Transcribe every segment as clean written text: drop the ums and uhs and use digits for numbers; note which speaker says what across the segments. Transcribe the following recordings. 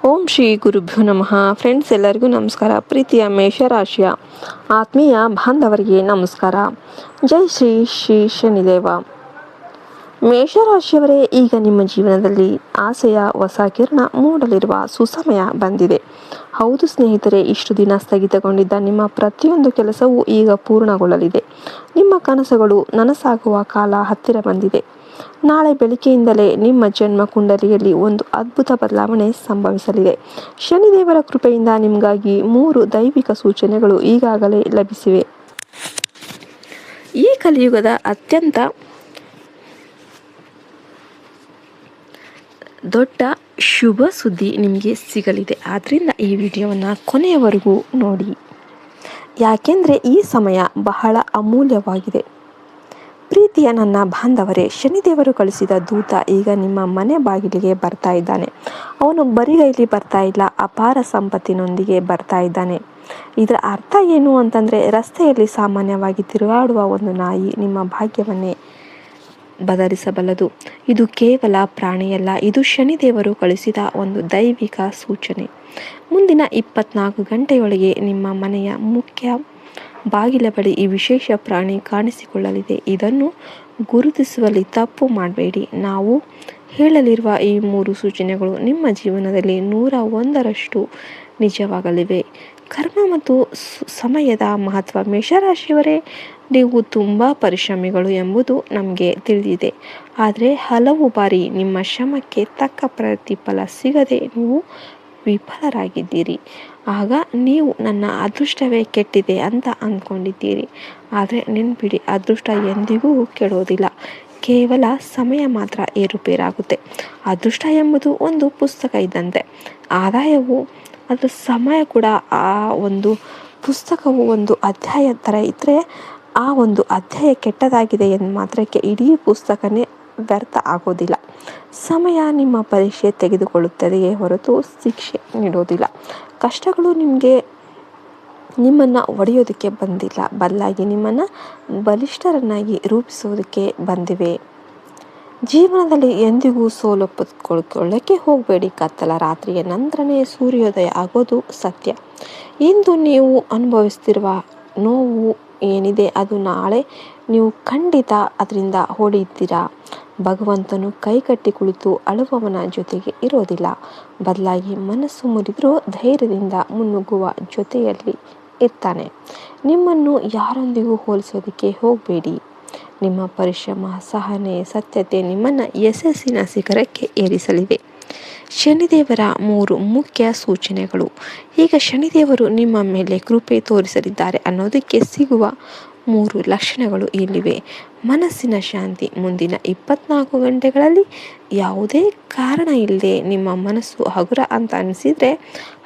Speaker 1: ಓಂ ಶ್ರೀ ಗುರುಭ್ಯೋ ನಮಃ. ಫ್ರೆಂಡ್ಸ್, ಎಲ್ಲರಿಗೂ ನಮಸ್ಕಾರ. ಪ್ರೀತಿಯ ಮೇಷರಾಶಿಯ ಆತ್ಮೀಯ ಬಾಂಧವರಿಗೆ ನಮಸ್ಕಾರ. ಜೈ ಶ್ರೀ ಶ್ರೀ ಶನಿದೇವ. ಮೇಷರಾಶಿಯವರೇ, ಈಗ ನಿಮ್ಮ ಜೀವನದಲ್ಲಿ ಆಸೆಯ ಹೊಸ ಕಿರಣ ಮೂಡಲಿರುವ ಸುಸಮಯ ಬಂದಿದೆ. ಹೌದು ಸ್ನೇಹಿತರೆ, ಇಷ್ಟು ದಿನ ಸ್ಥಗಿತಗೊಂಡಿದ್ದ ನಿಮ್ಮ ಪ್ರತಿಯೊಂದು ಕೆಲಸವೂ ಈಗ ಪೂರ್ಣಗೊಳ್ಳಲಿದೆ. ನಿಮ್ಮ ಕನಸುಗಳು ನನಸಾಗುವ ಕಾಲ ಹತ್ತಿರ ಬಂದಿದೆ. ನಾಳೆ ಬೆಳಿಗ್ಗೆಯಿಂದಲೇ ನಿಮ್ಮ ಜನ್ಮ ಕುಂಡಲಿಯಲ್ಲಿ ಒಂದು ಅದ್ಭುತ ಬದಲಾವಣೆ ಸಂಭವಿಸಲಿದೆ. ಶನಿದೇವರ ಕೃಪೆಯಿಂದ ನಿಮಗಾಗಿ 3 ದೈವಿಕ ಸೂಚನೆಗಳು ಈಗಾಗಲೇ ಲಭಿಸಿವೆ. ಈ ಕಲಿಯುಗದ ಅತ್ಯಂತ ದೊಡ್ಡ ಶುಭ ಸುದ್ದಿ ನಿಮಗೆ ಸಿಗಲಿದೆ. ಆದ್ದರಿಂದ ಈ ವಿಡಿಯೋವನ್ನು ಕೊನೆಯವರೆಗೂ ನೋಡಿ, ಯಾಕೆಂದರೆ ಈ ಸಮಯ ಬಹಳ ಅಮೂಲ್ಯವಾಗಿದೆ. ಪ್ರೀತಿಯ ನನ್ನ ಬಾಂಧವರೇ, ಶನಿದೇವರು ಕಳಿಸಿದ ದೂತ ಈಗ ನಿಮ್ಮ ಮನೆ ಬಾಗಿಲಿಗೆ ಬರ್ತಾ ಇದ್ದಾನೆ. ಅವನು ಬರಿಗೈಲಿ ಬರ್ತಾ ಇಲ್ಲ, ಅಪಾರ ಸಂಪತ್ತಿನೊಂದಿಗೆ ಬರ್ತಾ ಇದ್ದಾನೆ. ಇದರ ಅರ್ಥ ಏನು ಅಂತಂದರೆ, ರಸ್ತೆಯಲ್ಲಿ ಸಾಮಾನ್ಯವಾಗಿ ತಿರುಗಾಡುವ ಒಂದು ನಾಯಿ ನಿಮ್ಮ ಭಾಗ್ಯವನ್ನೇ ಬದಲಿಸಬಲ್ಲದು. ಇದು ಕೇವಲ ಪ್ರಾಣಿಯಲ್ಲ, ಇದು ಶನಿದೇವರು ಕಳಿಸಿದ ಒಂದು ದೈವಿಕ ಸೂಚನೆ. ಮುಂದಿನ 24 ಗಂಟೆಯೊಳಗೆ ನಿಮ್ಮ ಮನೆಯ ಮುಖ್ಯ ಬಾಗಿಲ ಬಳಿ ಈ ವಿಶೇಷ ಪ್ರಾಣಿ ಕಾಣಿಸಿಕೊಳ್ಳಲಿದೆ. ಇದನ್ನು ಗುರುತಿಸುವಲ್ಲಿ ತಪ್ಪು ಮಾಡಬೇಡಿ. ನಾವು ಹೇಳಲಿರುವ ಈ 3 ಸೂಚನೆಗಳು ನಿಮ್ಮ ಜೀವನದಲ್ಲಿ 101ರಷ್ಟು ನಿಜವಾಗಲಿವೆ. ಕರ್ಮ ಮತ್ತು ಸಮಯದ ಮಹತ್ವ. ಮೇಷರಾಶಿಯವರೇ, ನೀವು ತುಂಬ ಪರಿಶ್ರಮಿಗಳು ಎಂಬುದು ನಮಗೆ ತಿಳಿದಿದೆ. ಆದರೆ ಹಲವು ಬಾರಿ ನಿಮ್ಮ ಶ್ರಮಕ್ಕೆ ತಕ್ಕ ಪ್ರತಿಫಲ ಸಿಗದೆ ನೀವು ವಿಫಲರಾಗಿದ್ದೀರಿ. ಆಗ ನೀವು ನನ್ನ ಅದೃಷ್ಟವೇ ಕೆಟ್ಟಿದೆ ಅಂತ ಅಂದ್ಕೊಂಡಿದ್ದೀರಿ. ಆದರೆ ನೆನ್ಪಿಡಿ, ಅದೃಷ್ಟ ಎಂದಿಗೂ ಕೆಡೋದಿಲ್ಲ, ಕೇವಲ ಸಮಯ ಮಾತ್ರ ಏರುಪೇರಾಗುತ್ತೆ. ಅದೃಷ್ಟ ಎಂಬುದು ಒಂದು ಪುಸ್ತಕ ಇದ್ದಂತೆ. ಆದಾಯವು ಅದರ ಸಮಯ ಕೂಡ ಆ ಒಂದು ಪುಸ್ತಕವು ಒಂದು ಅಧ್ಯಾಯ ಥರ ಇದ್ದರೆ, ಆ ಒಂದು ಅಧ್ಯಾಯ ಕೆಟ್ಟದಾಗಿದೆ ಎಂದ ಮಾತ್ರಕ್ಕೆ ಇಡೀ ಪುಸ್ತಕನೇ ವ್ಯರ್ಥ ಆಗೋದಿಲ್ಲ. ಸಮಯ ನಿಮ್ಮ ಪರೀಕ್ಷೆ ತೆಗೆದುಕೊಳ್ಳುತ್ತದೆಯೇ ಹೊರತು ಶಿಕ್ಷೆ ನೀಡೋದಿಲ್ಲ. ಕಷ್ಟಗಳು ನಿಮ್ಮನ್ನು ಒಡೆಯೋದಕ್ಕೆ ಬಂದಿಲ್ಲ, ಬದಲಾಗಿ ನಿಮ್ಮನ್ನು ಬಲಿಷ್ಠರನ್ನಾಗಿ ರೂಪಿಸೋದಕ್ಕೆ ಬಂದಿವೆ. ಜೀವನದಲ್ಲಿ ಎಂದಿಗೂ ಸೋಲೊಪ್ಪಿಕೊಳ್ಳಕ್ಕೆ ಹೋಗಬೇಡಿ. ಕತ್ತಲ ರಾತ್ರಿಯ ನಂತರನೇ ಸೂರ್ಯೋದಯ ಆಗೋದು ಸತ್ಯ. ಇಂದು ನೀವು ಅನುಭವಿಸ್ತಿರುವ ನೋವು ಏನಿದೆ, ಅದು ನಾಳೆ ನೀವು ಖಂಡಿತ ಅದರಿಂದ ಹೊಡೆಯುತ್ತೀರಾ. ಭಗವಂತನು ಕೈಕಟ್ಟಿ ಕುಳಿತು ಅಳುವವನ ಜೊತೆಗೆ ಇರೋದಿಲ್ಲ, ಬದಲಾಗಿ ಮನಸ್ಸು ಮುರಿದರೂ ಧೈರ್ಯದಿಂದ ಮುನ್ನುಗ್ಗುವ ಜೊತೆಯಲ್ಲಿ ಇರ್ತಾನೆ. ನಿಮ್ಮನ್ನು ಯಾರೊಂದಿಗೂ ಹೋಲಿಸೋದಕ್ಕೆ ಹೋಗಬೇಡಿ. ನಿಮ್ಮ ಪರಿಶ್ರಮ, ಸಹನೆ, ಸತ್ಯತೆ ನಿಮ್ಮನ್ನು ಯಶಸ್ಸಿನ ಶಿಖರಕ್ಕೆ ಏರಿಸಲಿವೆ. ಶನಿದೇವರ 3 ಮುಖ್ಯ ಸೂಚನೆಗಳು. ಈಗ ಶನಿದೇವರು ನಿಮ್ಮ ಮೇಲೆ ಕೃಪೆ ತೋರಿಸಲಿದ್ದಾರೆ ಅನ್ನೋದಕ್ಕೆ ಸಿಗುವ 3 ಲಕ್ಷಣಗಳು ಇಲ್ಲಿವೆ. ಮನಸ್ಸಿನ ಶಾಂತಿ. ಮುಂದಿನ 24 ಗಂಟೆಗಳಲ್ಲಿ ಯಾವುದೇ ಕಾರಣ ಇಲ್ಲದೆ ನಿಮ್ಮ ಮನಸ್ಸು ಹಗುರ ಅಂತ ಅನಿಸಿದರೆ,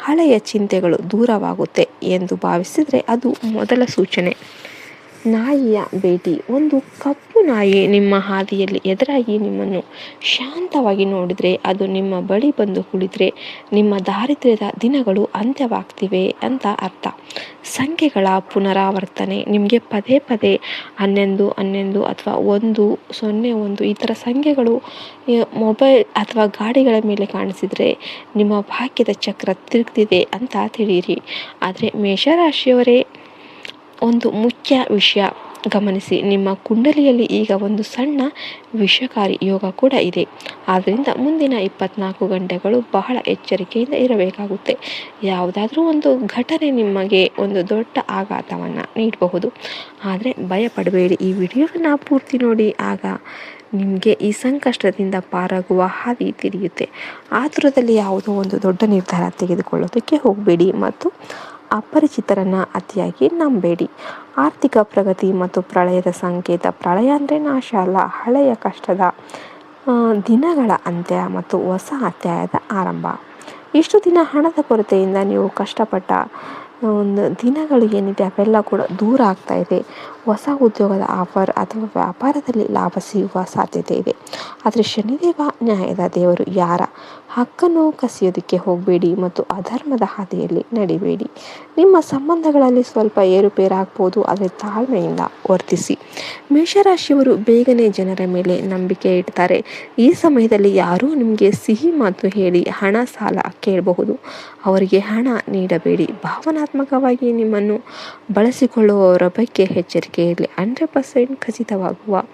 Speaker 1: ಹಳೆಯ ಚಿಂತೆಗಳು ದೂರವಾಗುತ್ತೆ ಎಂದು ಭಾವಿಸಿದರೆ ಅದು ಮೊದಲ ಸೂಚನೆ. ನಾಯಿಯ ಭೇಟಿ. ಒಂದು ಕಪ್ಪು ನಾಯಿ ನಿಮ್ಮ ಹಾದಿಯಲ್ಲಿ ಎದುರಾಗಿ ನಿಮ್ಮನ್ನು ಶಾಂತವಾಗಿ ನೋಡಿದರೆ, ಅದು ನಿಮ್ಮ ಬಳಿ ಬಂದು ಕುಳಿತರೆ ನಿಮ್ಮ ದಾರಿದ್ರ್ಯದ ದಿನಗಳು ಅಂತ್ಯವಾಗ್ತಿವೆ ಅಂತ ಅರ್ಥ. ಸಂಖ್ಯೆಗಳ ಪುನರಾವರ್ತನೆ. ನಿಮಗೆ ಪದೇ ಪದೇ 11 11 ಅಥವಾ 101 ಈ ಥರ ಸಂಖ್ಯೆಗಳು ಮೊಬೈಲ್ ಅಥವಾ ಗಾಡಿಗಳ ಮೇಲೆ ಕಾಣಿಸಿದರೆ ನಿಮ್ಮ ಭಾಗ್ಯದ ಚಕ್ರ ತಿರುಗ್ತಿದೆ ಅಂತ ತಿಳಿಯಿರಿ. ಆದರೆ ಮೇಷರಾಶಿಯವರೇ, ಒಂದು ಮುಖ್ಯ ವಿಷಯ ಗಮನಿಸಿ. ನಿಮ್ಮ ಕುಂಡಲಿಯಲ್ಲಿ ಈಗ ಒಂದು ಸಣ್ಣ ವಿಷಕಾರಿ ಯೋಗ ಕೂಡ ಇದೆ. ಆದ್ದರಿಂದ ಮುಂದಿನ 24 ಗಂಟೆಗಳು ಬಹಳ ಎಚ್ಚರಿಕೆಯಿಂದ ಇರಬೇಕಾಗುತ್ತೆ. ಯಾವುದಾದ್ರೂ ಒಂದು ಘಟನೆ ನಿಮಗೆ ಒಂದು ದೊಡ್ಡ ಆಘಾತವನ್ನು ನೀಡಬಹುದು. ಆದರೆ ಭಯಪಡಬೇಡಿ. ಈ ವಿಡಿಯೋವನ್ನು ಪೂರ್ತಿ ನೋಡಿ, ಆಗ ನಿಮಗೆ ಈ ಸಂಕಷ್ಟದಿಂದ ಪಾರಾಗುವ ಹಾದಿ ತಿಳಿಯುತ್ತೆ. ಆತುರದಲ್ಲಿ ಯಾವುದೋ ಒಂದು ದೊಡ್ಡ ನಿರ್ಧಾರ ತೆಗೆದುಕೊಳ್ಳೋದಕ್ಕೆ ಹೋಗಬೇಡಿ ಮತ್ತು ಅಪರಿಚಿತರನ್ನು ಅತಿಯಾಗಿ ನಂಬೇಡಿ. ಆರ್ಥಿಕ ಪ್ರಗತಿ ಮತ್ತು ಪ್ರಳಯದ ಸಂಕೇತ. ಪ್ರಳಯ ಅಂದರೆ ನಾಶ ಅಲ್ಲ, ಹಳೆಯ ಕಷ್ಟದ ದಿನಗಳ ಅಂತ್ಯ ಮತ್ತು ಹೊಸ ಅಧ್ಯಾಯದ ಆರಂಭ. ಇಷ್ಟು ದಿನ ಹಣದ ಕೊರತೆಯಿಂದ ನೀವು ಕಷ್ಟಪಟ್ಟ ಒಂದು ದಿನಗಳು ಏನಿದೆ ಅವೆಲ್ಲ ಕೂಡ ದೂರ ಆಗ್ತಾ ಇದೆ. ಹೊಸ ಉದ್ಯೋಗದ ಆಫರ್ ಅಥವಾ ವ್ಯಾಪಾರದಲ್ಲಿ ಲಾಭ ಸಿಗುವ ಸಾಧ್ಯತೆ ಇದೆ. ಆದರೆ ಶನಿದೇವ ನ್ಯಾಯದ ದೇವರು, ಯಾರ ಹಕ್ಕನ್ನು ಕಸಿಯೋದಕ್ಕೆ ಹೋಗಬೇಡಿ ಮತ್ತು ಅಧರ್ಮದ ಹಾದಿಯಲ್ಲಿ ನಡಿಬೇಡಿ. ನಿಮ್ಮ ಸಂಬಂಧಗಳಲ್ಲಿ ಸ್ವಲ್ಪ ಏರುಪೇರಾಗ್ಬೋದು, ಆದರೆ ತಾಳ್ಮೆಯಿಂದ ವರ್ತಿಸಿ. ಮೇಷರಾಶಿಯವರು ಬೇಗನೆ ಜನರ ಮೇಲೆ ನಂಬಿಕೆ ಇಡ್ತಾರೆ. ಈ ಸಮಯದಲ್ಲಿ ಯಾರೂ ನಿಮಗೆ ಸಿಹಿ ಮಾತು ಹೇಳಿ ಹಣ ಸಾಲ ಕೇಳಬಹುದು. ಅವರಿಗೆ ಹಣ ನೀಡಬೇಡಿ. ಭಾವನಾತ್ಮಕವಾಗಿ ನಿಮ್ಮನ್ನು ಬಳಸಿಕೊಳ್ಳುವವರ ಬಗ್ಗೆ ಎಚ್ಚರಿಕೆ ಇರಲಿ. 100%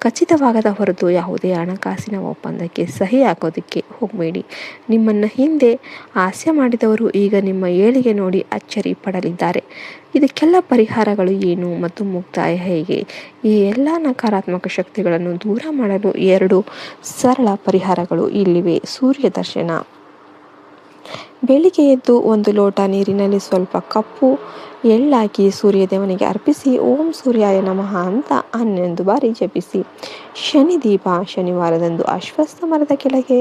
Speaker 1: ಖಚಿತವಾಗದ ಹೊರತು ಯಾವುದೇ ಹಣಕಾಸಿನ ಒಪ್ಪಂದಕ್ಕೆ ಸಹಿ ಹಾಕೋದಕ್ಕೆ ಹೋಗಬೇಡಿ. ನಿಮ್ಮನ್ನು ಹಿಂದೆ ಹಾಸ್ಯ ಮಾಡಿದವರು ಈಗ ನಿಮ್ಮ ಏಳಿಗೆ ನೋಡಿ ಅಚ್ಚರಿ ಪಡಲಿದ್ದಾರೆ. ಇದಕ್ಕೆಲ್ಲ ಪರಿಹಾರಗಳು ಏನು ಮತ್ತು ಮುಕ್ತಾಯ ಹೇಗೆ? ಈ ಎಲ್ಲ ನಕಾರಾತ್ಮಕ ಶಕ್ತಿಗಳನ್ನು ದೂರ ಮಾಡಲು 2 ಸರಳ ಪರಿಹಾರಗಳು ಇಲ್ಲಿವೆ. ಸೂರ್ಯ ದರ್ಶನ. ಬೆಳಿಗ್ಗೆ ಎದ್ದು 1 ಲೋಟ ನೀರಿನಲ್ಲಿ ಸ್ವಲ್ಪ ಕಪ್ಪು ಎಳ್ಳಾಕಿ ಸೂರ್ಯದೇವನಿಗೆ ಅರ್ಪಿಸಿ ಓಂ ಸೂರ್ಯಾಯ ನಮಃ ಅಂತ 11 ಬಾರಿ ಜಪಿಸಿ. ಶನಿ ದೀಪ. ಶನಿವಾರದಂದು ಅಶ್ವತ್ಥ ಮರದ ಕೆಳಗೆ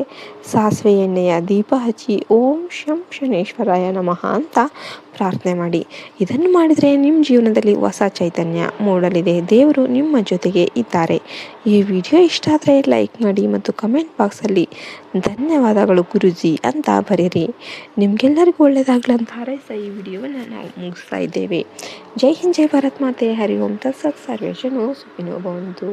Speaker 1: ಸಾಸಿವೆ ಎಣ್ಣೆಯ ದೀಪ ಹಚ್ಚಿ ಓಂ ಶಂ ಶನೇಶ್ವರಾಯ ನಮಃ ಅಂತ ಪ್ರಾರ್ಥನೆ ಮಾಡಿ. ಇದನ್ನು ಮಾಡಿದರೆ ನಿಮ್ಮ ಜೀವನದಲ್ಲಿ ಹೊಸ ಚೈತನ್ಯ ಮೂಡಲಿದೆ. ದೇವರು ನಿಮ್ಮ ಜೊತೆಗೆ ಇದ್ದಾರೆ. ಈ ವಿಡಿಯೋ ಇಷ್ಟ ಆದರೆ ಲೈಕ್ ಮಾಡಿ ಮತ್ತು ಕಮೆಂಟ್ ಬಾಕ್ಸಲ್ಲಿ ಧನ್ಯವಾದಗಳು ಗುರೂಜಿ ಅಂತ ಬರೀರಿ. ನಿಮಗೆಲ್ಲರಿಗೂ ಒಳ್ಳೆಯದಾಗಲಿ ಹಾರೈಸ ಈ ವಿಡಿಯೋವನ್ನು ನಾವು ಮುಗಿಸ್ತಾ ಇದ್ದೇವೆ. ಜೈ ಹಿಂದ್, ಜೈ ಭಾರತ್ ಮಾತೆ. ಹರಿ ಓಂ ತತ್ಸತ್. ಸರ್ವೇ ಜನೋ ಸುಖಿನೋ ಭವಂತು.